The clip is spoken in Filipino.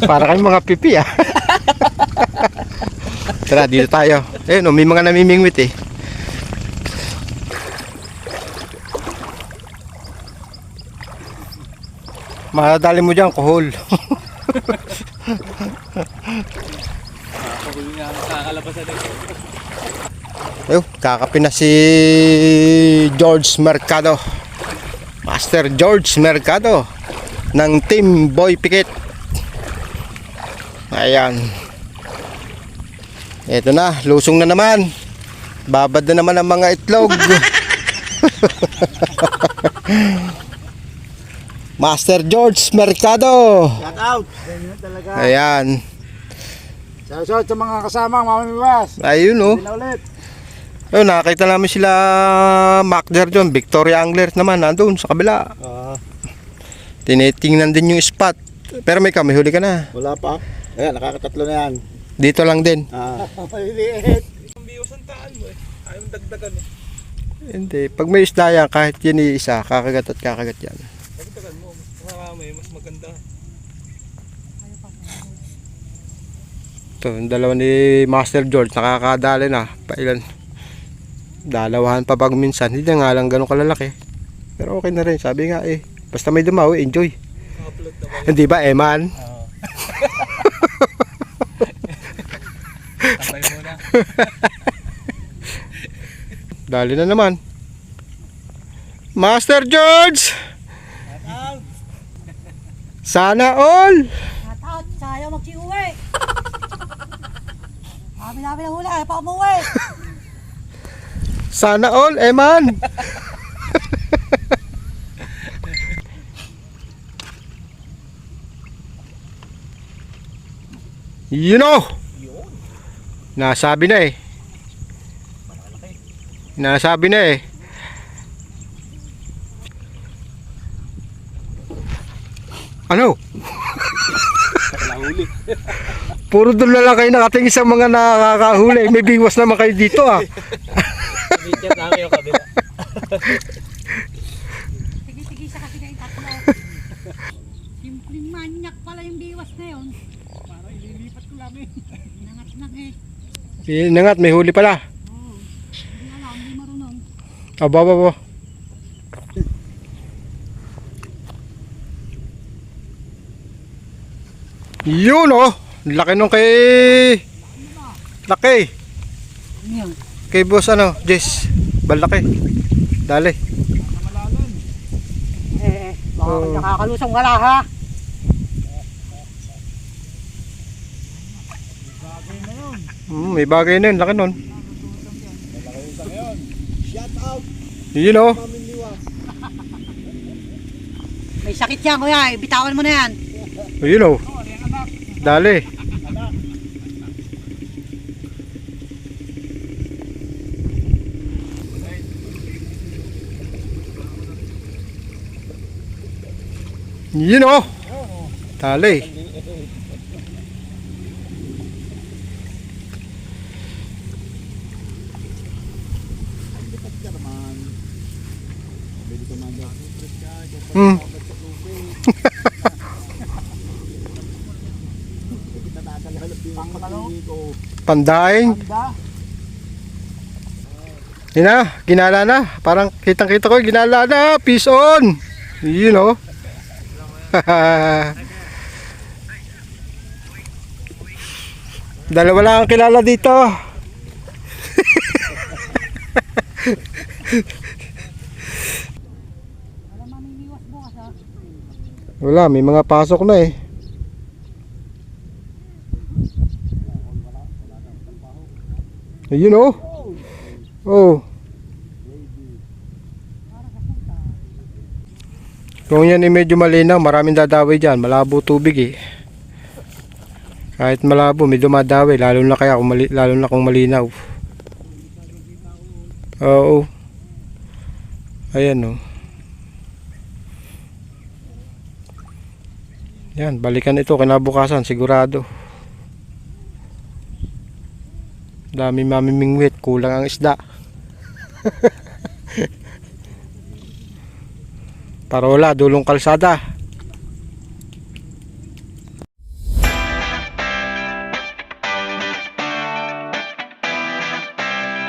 Para kayong mga pipi ah. Tara, dito tayo. Ayun, may mga namimingwit eh. Madali mo dyan, kuhol. Kuhol nga ang kakalabasan nito. Ayun, kakapin na si George Mercado. Master George Mercado ng Team Boy Pikit. Ayan. Ito na, lusong na naman. Babad na naman ang mga itlog. Master George Mercado. Shout out. Ganyan talaga. Ayan. Shout out sa mga kasama, mamamiwas. Ayun oh. Hindi na ulit. Ayun, nakakita namin sila Macder John, Victoria Anglers naman, nandun sa kabila. Tinitingnan din yung spot. Pero may kami, huli ka na. Wala pa. Ayan, nakakatatlo na yan. Dito lang din. Maliliit. Ang biwas ang taan mo eh. Ayaw mong dagdagan eh. Hindi, pag may isda yan, kahit yan isa, kakagat at kakagat yan. Dagdagan mo. Mas marami, mas maganda. Ito, yung dalawa ni Master George, nakakadali na. Pailan. Dalawahan pa pag minsan. Hindi na nga lang ganun kalalaki. Pero okay na rin, sabi nga eh. Basta may dumawi, enjoy. Upload na ba yun? Hindi ba, Eman? Tambay muna. Dali na naman. Master George! Sana all! Shout out, sayang magsiuwi. Dami na hula, pa umuwi. Sana all, Eman! You know! Nasabi na eh. Nasabi na eh. Ano? Nahuli. Puro doon na lang kayo nakatingin sa mga nakakahuli. May biwas naman kayo dito ah. Bigyan na kayo kabila. Sige siya kasi kayo tatlo. Simpleng manyak pala yung biwas na yun. Parang ililipat ko lang eh. Nangat-nag eh. Inangat, may huli pala. Hindi alam, hindi marunong. Aba. Yun oh. Laki nung kay... Laki. Ano yun? Kay boss ano, Jess. Balaki. Dali. Baka Oh. nakakalusong wala ha. May bagay na yun, laki nun. Shout out. Yun oh. Mamimiwas. May sakit yan kuya, bitawan mo na yan. Yun oh. Dali. Yun oh. Dali. Pandaing. Yun na, ginala na. Parang kitang kita ko, ginala na. Peace on. You know. Dalawa lang ang kilala dito. Wala, may mga pasok na eh. Ayun oh. Oh. Kung yan ay medyo malinaw, maraming dadawi dyan. Malabo tubig eh. Kahit malabo, may dumadawi. Lalo na kaya kung lalo na kung malinaw. Oo. Ayan oh. Yan, balikan ito kinabukasan sigurado. Dami mamimingwit, kulang ang isda. Parola, dulong kalsada.